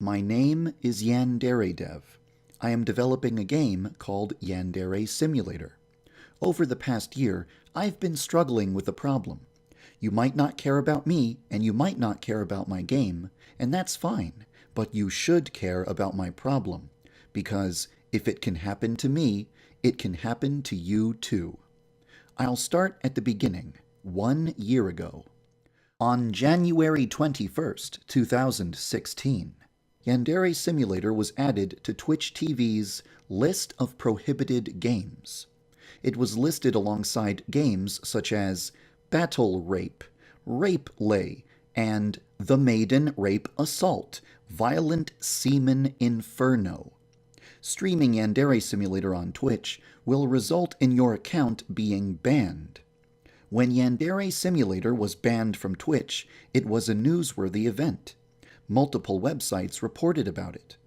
My name is Yandere Dev. I am developing a game called Yandere Simulator. Over the past year, I've been struggling with a problem. You might not care about me, and you might not care about my game, and that's fine, but you should care about my problem, because if it can happen to me, it can happen to you too. I'll start at the beginning, 1 year ago. On January 21st, 2016, Yandere Simulator was added to Twitch TV's list of prohibited games. It was listed alongside games such as Battle Rape, Rape Lay, and The Maiden Rape Assault, Violent Semen Inferno. Streaming Yandere Simulator on Twitch will result in your account being banned. When Yandere Simulator was banned from Twitch, it was a newsworthy event. Multiple websites reported about it.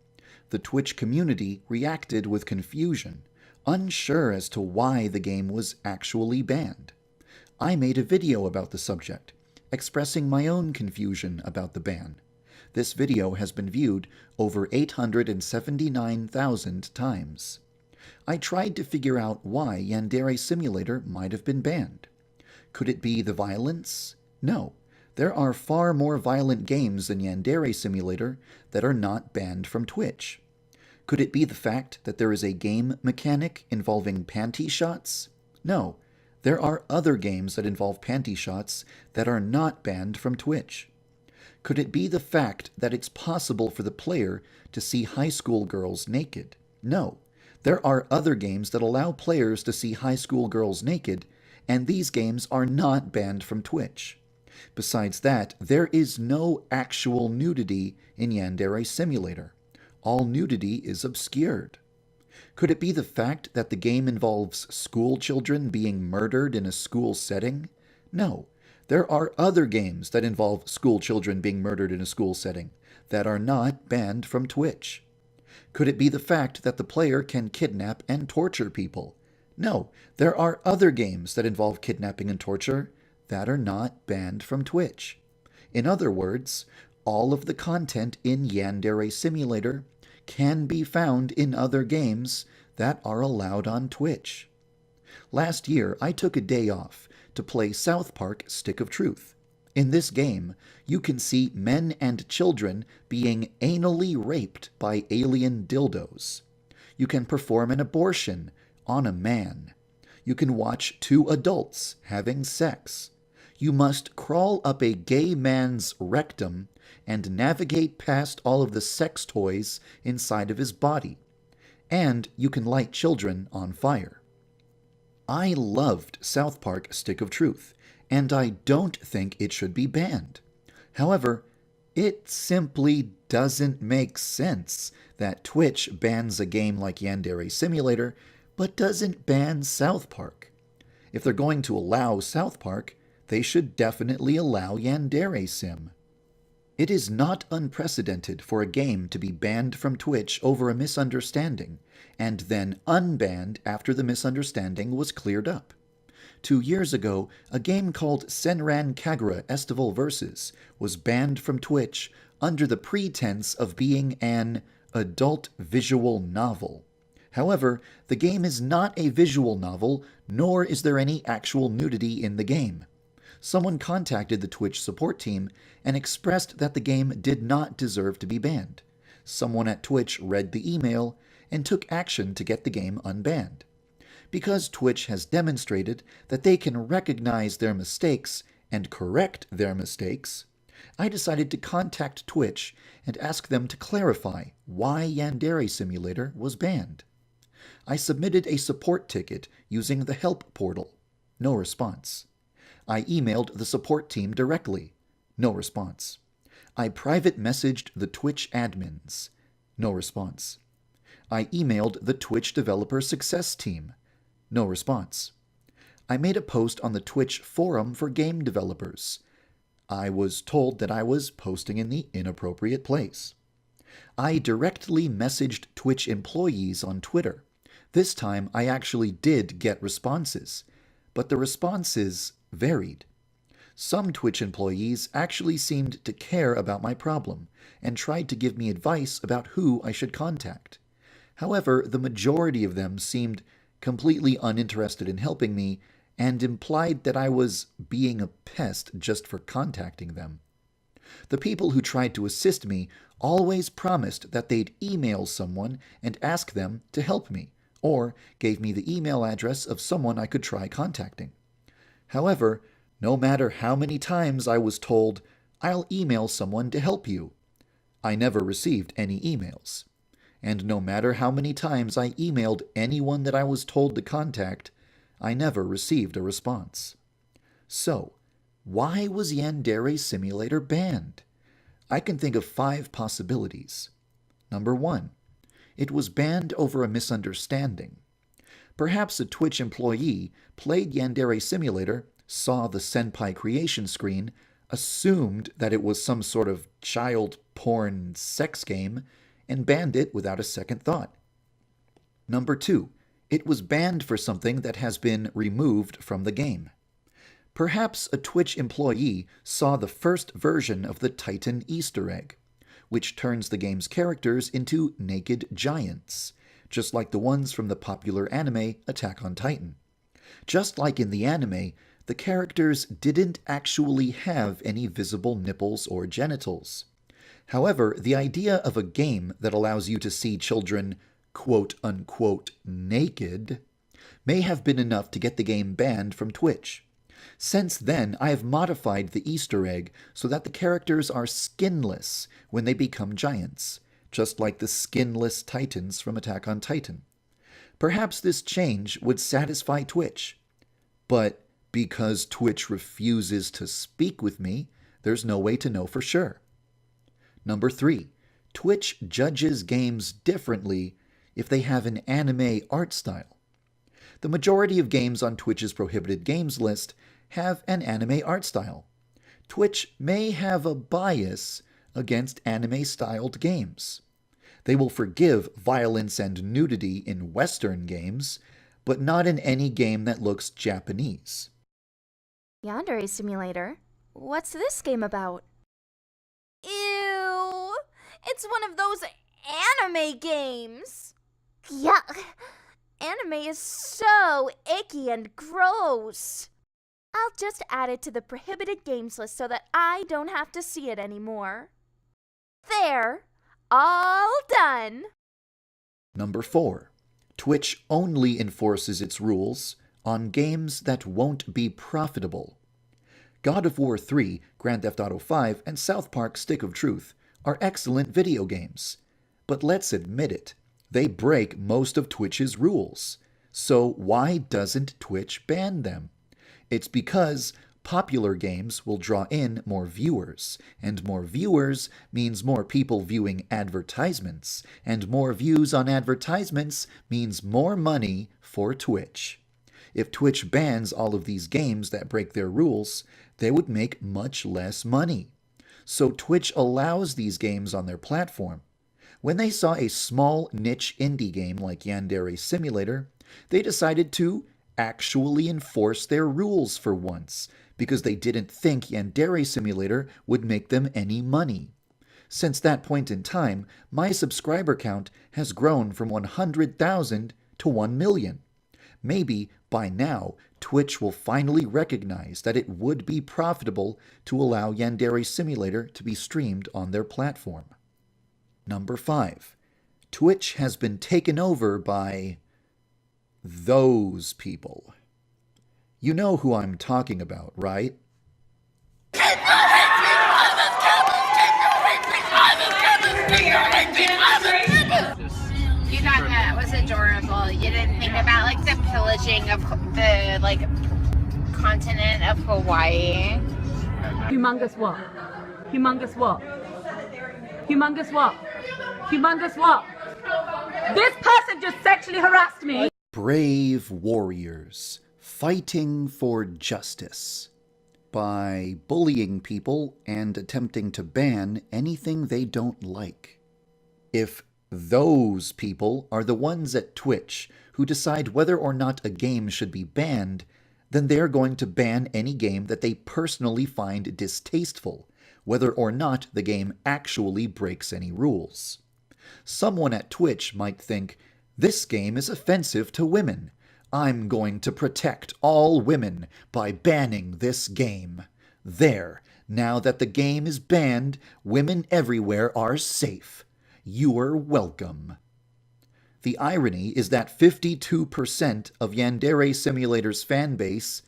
The Twitch community reacted with confusion, unsure as to why the game was actually banned. I made a video about the subject, expressing my own confusion about the ban. This video has been viewed over 879,000 times. I tried to figure out why Yandere Simulator might have been banned. Could it be the violence? No. There are far more violent games than Yandere Simulator that are not banned from Twitch. Could it be the fact that there is a game mechanic involving panty shots? No. There are other games that involve panty shots that are not banned from Twitch. Could it be the fact that it's possible for the player to see high school girls naked? No. There are other games that allow players to see high school girls naked, and these games are not banned from Twitch. Besides that, there is no actual nudity in Yandere Simulator. All nudity is obscured. Could it be the fact that the game involves school children being murdered in a school setting? No. There are other games that involve school children being murdered in a school setting that are not banned from Twitch. Could it be the fact that the player can kidnap and torture people? No. There are other games that involve kidnapping and torture that are not banned from Twitch. In other words, all of the content in Yandere Simulator can be found in other games that are allowed on Twitch. Last year, I took a day off to play South Park Stick of Truth. In this game, you can see men and children being anally raped by alien dildos. You can perform an abortion on a man. You can watch 2 adults having sex. You must crawl up a gay man's rectum and navigate past all of the sex toys inside of his body. And you can light children on fire. I loved South Park Stick of Truth, and I don't think it should be banned. However, it simply doesn't make sense that Twitch bans a game like Yandere Simulator, but doesn't ban South Park. If they're going to allow South Park, they should definitely allow Yandere Sim. It is not unprecedented for a game to be banned from Twitch over a misunderstanding, and then unbanned after the misunderstanding was cleared up. 2 years ago, a game called Senran Kagura Estival Versus was banned from Twitch under the pretense of being an adult visual novel. However, the game is not a visual novel, nor is there any actual nudity in the game. Someone contacted the Twitch support team and expressed that the game did not deserve to be banned. Someone at Twitch read the email and took action to get the game unbanned. Because Twitch has demonstrated that they can recognize their mistakes and correct their mistakes, I decided to contact Twitch and ask them to clarify why Yandere Simulator was banned. I submitted a support ticket using the help portal. No response. I emailed the support team directly. No response. I private messaged the Twitch admins. No response. I emailed the Twitch developer success team. No response. I made a post on the Twitch forum for game developers. I was told that I was posting in the inappropriate place. I directly messaged Twitch employees on Twitter. This time I actually did get responses, but the responses varied. Some Twitch employees actually seemed to care about my problem and tried to give me advice about who I should contact. However, the majority of them seemed completely uninterested in helping me and implied that I was being a pest just for contacting them. The people who tried to assist me always promised that they'd email someone and ask them to help me, or gave me the email address of someone I could try contacting. However, no matter how many times I was told, "I'll email someone to help you," I never received any emails. And no matter how many times I emailed anyone that I was told to contact, I never received a response. So, why was Yandere Simulator banned? I can think of 5 possibilities. Number 1. It was banned over a misunderstanding. Perhaps a Twitch employee played Yandere Simulator, saw the Senpai creation screen, assumed that it was some sort of child porn sex game, and banned it without a second thought. Number 2. It was banned for something that has been removed from the game. Perhaps a Twitch employee saw the first version of the Titan Easter egg, which turns the game's characters into naked giants, just like the ones from the popular anime Attack on Titan. Just like in the anime, the characters didn't actually have any visible nipples or genitals. However, the idea of a game that allows you to see children quote-unquote naked may have been enough to get the game banned from Twitch. Since then, I have modified the Easter egg so that the characters are skinless when they become giants, just like the skinless Titans from Attack on Titan. Perhaps this change would satisfy Twitch, but because Twitch refuses to speak with me, there's no way to know for sure. Number 3. Twitch judges games differently if they have an anime art style. The majority of games on Twitch's prohibited games list have an anime art style. Twitch may have a bias against anime-styled games. They will forgive violence and nudity in Western games, but not in any game that looks Japanese. Yandere Simulator? What's this game about? Ew! It's one of those anime games! Yuck! Anime is so icky and gross! I'll just add it to the prohibited games list so that I don't have to see it anymore. There! All done! Number 4. Twitch only enforces its rules on games that won't be profitable. God of War 3, Grand Theft Auto 5, and South Park Stick of Truth are excellent video games. But let's admit it, they break most of Twitch's rules. So why doesn't Twitch ban them? It's because popular games will draw in more viewers, and more viewers means more people viewing advertisements, and more views on advertisements means more money for Twitch. If Twitch bans all of these games that break their rules, they would make much less money. So Twitch allows these games on their platform. When they saw a small niche indie game like Yandere Simulator, they decided to actually enforce their rules for once, because they didn't think Yandere Simulator would make them any money. Since that point in time, my subscriber count has grown from 100,000 to 1 million. Maybe, by now, Twitch will finally recognize that it would be profitable to allow Yandere Simulator to be streamed on their platform. Number 5. Twitch has been taken over by those people. You know who I'm talking about, right? You thought that was adorable. You didn't think about like the pillaging of the continent of Hawaii. Humongous what? Humongous what? Humongous what? Humongous what? This person just sexually harassed me. Brave warriors fighting for justice by bullying people and attempting to ban anything they don't like. If those people are the ones at Twitch who decide whether or not a game should be banned, then they're going to ban any game that they personally find distasteful, whether or not the game actually breaks any rules. Someone at Twitch might think, "This game is offensive to women. I'm going to protect all women by banning this game. There, now that the game is banned, women everywhere are safe. You're welcome." The irony is that 52% of Yandere Simulator's fan base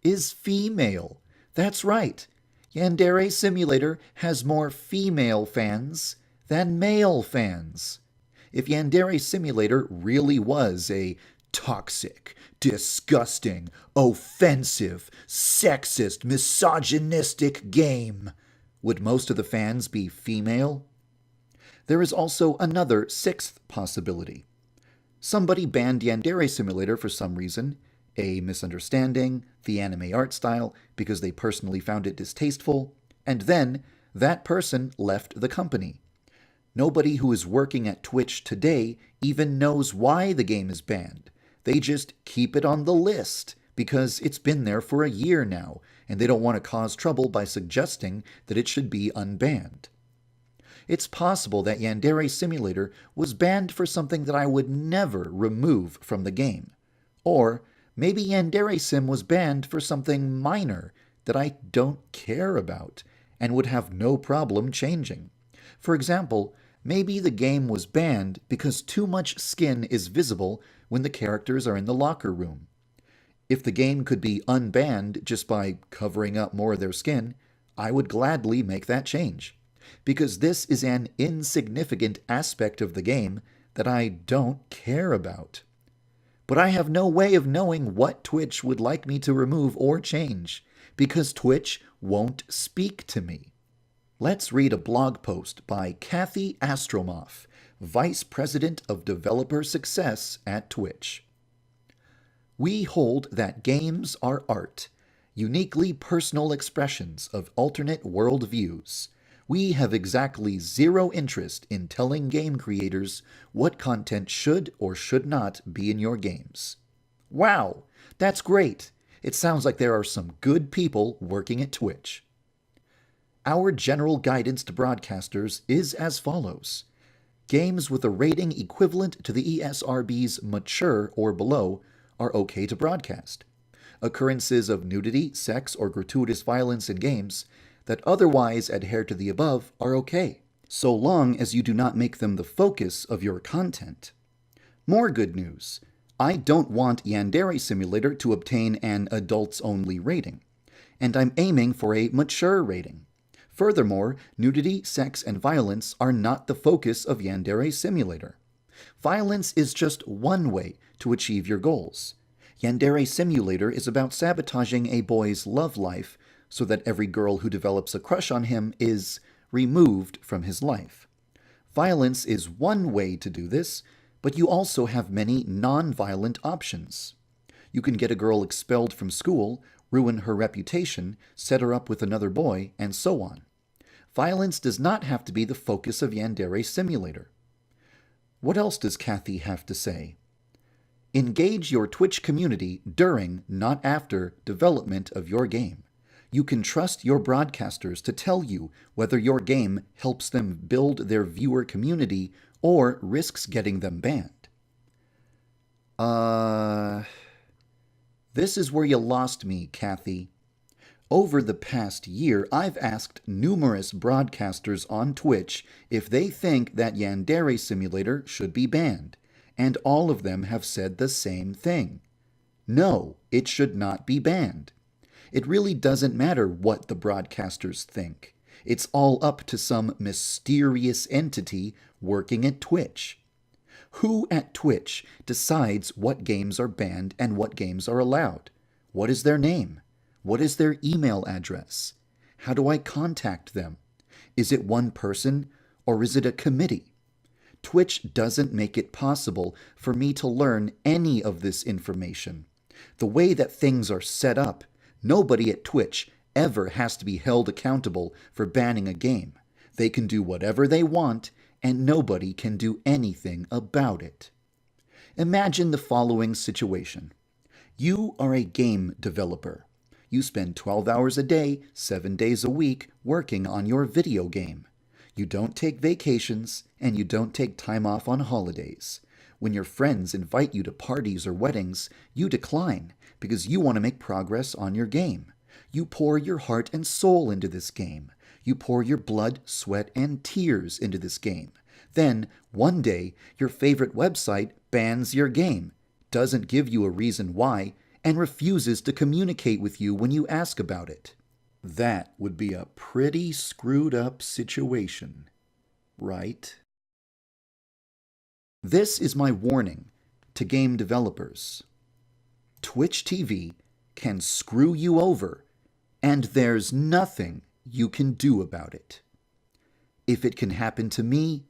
is female. That's right. Yandere Simulator has more female fans than male fans. If Yandere Simulator really was a toxic, disgusting, offensive, sexist, misogynistic game, would most of the fans be female? There is also another sixth possibility. Somebody banned Yandere Simulator for some reason, a misunderstanding, the anime art style, because they personally found it distasteful, and then that person left the company. Nobody who is working at Twitch today even knows why the game is banned. They just keep it on the list because it's been there for a year now, and they don't want to cause trouble by suggesting that it should be unbanned. It's possible that Yandere Simulator was banned for something that I would never remove from the game. Or maybe Yandere Sim was banned for something minor that I don't care about and would have no problem changing. For example, maybe the game was banned because too much skin is visible when the characters are in the locker room. If the game could be unbanned just by covering up more of their skin, I would gladly make that change, because this is an insignificant aspect of the game that I don't care about. But I have no way of knowing what Twitch would like me to remove or change, because Twitch won't speak to me. Let's read a blog post by Kathy Astromoff, Vice President of Developer Success at Twitch. "We hold that games are art, uniquely personal expressions of alternate worldviews. We have exactly zero interest in telling game creators what content should or should not be in your games." Wow, that's great. It sounds like there are some good people working at Twitch. Our general guidance to broadcasters is as follows. Games with a rating equivalent to the ESRB's mature or below are okay to broadcast. Occurrences of nudity, sex, or gratuitous violence in games that otherwise adhere to the above are okay, so long as you do not make them the focus of your content. More good news. I don't want Yandere Simulator to obtain an adults-only rating, and I'm aiming for a mature rating. Furthermore, nudity, sex, and violence are not the focus of Yandere Simulator. Violence is just one way to achieve your goals. Yandere Simulator is about sabotaging a boy's love life so that every girl who develops a crush on him is removed from his life. Violence is one way to do this, but you also have many non-violent options. You can get a girl expelled from school, ruin her reputation, set her up with another boy, and so on. Violence does not have to be the focus of Yandere Simulator. What else does Kathy have to say? Engage your Twitch community during, not after, development of your game. You can trust your broadcasters to tell you whether your game helps them build their viewer community or risks getting them banned. This is where you lost me, Kathy. Over the past year, I've asked numerous broadcasters on Twitch if they think that Yandere Simulator should be banned, and all of them have said the same thing. No, it should not be banned. It really doesn't matter what the broadcasters think. It's all up to some mysterious entity working at Twitch. Who at Twitch decides what games are banned and what games are allowed? What is their name? What is their email address? How do I contact them? Is it one person or is it a committee? Twitch doesn't make it possible for me to learn any of this information. The way that things are set up, nobody at Twitch ever has to be held accountable for banning a game. They can do whatever they want, and nobody can do anything about it. Imagine the following situation. You are a game developer. You spend 12 hours a day, 7 days a week working on your video game. You don't take vacations, and you don't take time off on holidays. When your friends invite you to parties or weddings, you decline because you want to make progress on your game. You pour your heart and soul into this game. You pour your blood, sweat, and tears into this game. Then, one day, your favorite website bans your game, doesn't give you a reason why, and refuses to communicate with you when you ask about it. That would be a pretty screwed up situation, right? This is my warning to game developers. Twitch TV can screw you over, and there's nothing you can do about it. If it can happen to me,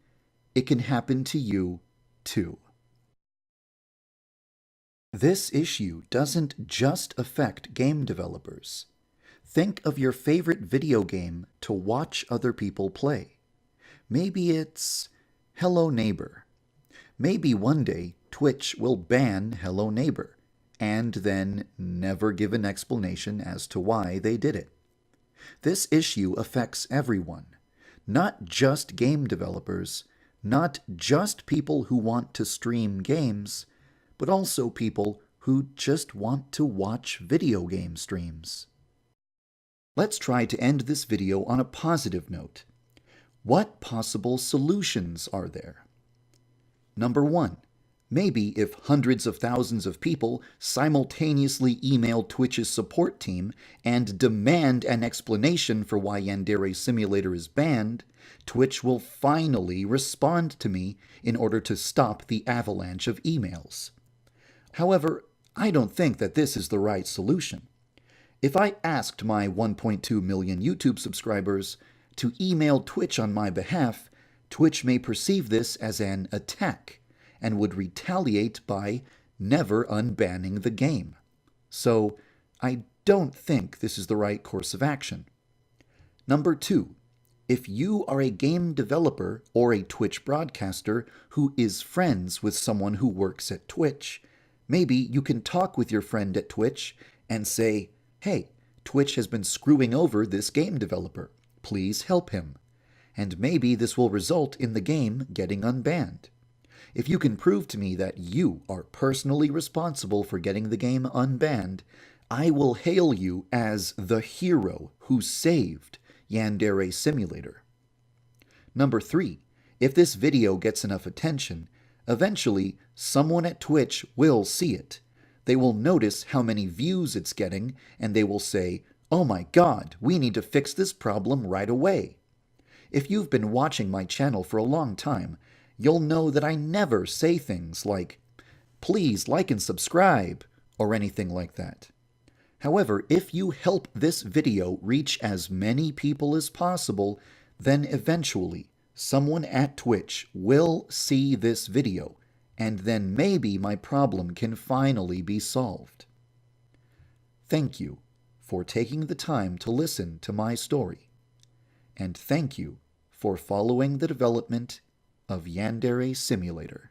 it can happen to you too. This issue doesn't just affect game developers. Think of your favorite video game to watch other people play. Maybe it's Hello Neighbor. Maybe one day Twitch will ban Hello Neighbor, and then never give an explanation as to why they did it. This issue affects everyone, not just game developers, not just people who want to stream games, but also people who just want to watch video game streams. Let's try to end this video on a positive note. What possible solutions are there? Number 1. Maybe if hundreds of thousands of people simultaneously email Twitch's support team and demand an explanation for why Yandere Simulator is banned, Twitch will finally respond to me in order to stop the avalanche of emails. However, I don't think that this is the right solution. If I asked my 1.2 million YouTube subscribers to email Twitch on my behalf, Twitch may perceive this as an attack and would retaliate by never unbanning the game. So, I don't think this is the right course of action. Number 2. If you are a game developer or a Twitch broadcaster who is friends with someone who works at Twitch, maybe you can talk with your friend at Twitch and say, "Hey, Twitch has been screwing over this game developer. Please help him." And maybe this will result in the game getting unbanned. If you can prove to me that you are personally responsible for getting the game unbanned, I will hail you as the hero who saved Yandere Simulator. Number 3. If this video gets enough attention, eventually someone at Twitch will see it. They will notice how many views it's getting, and they will say, "Oh my God, we need to fix this problem right away." If you've been watching my channel for a long time, you'll know that I never say things like, "Please like and subscribe," or anything like that. However, if you help this video reach as many people as possible, then eventually someone at Twitch will see this video, and then maybe my problem can finally be solved. Thank you for taking the time to listen to my story, and thank you for following the development of Yandere Simulator.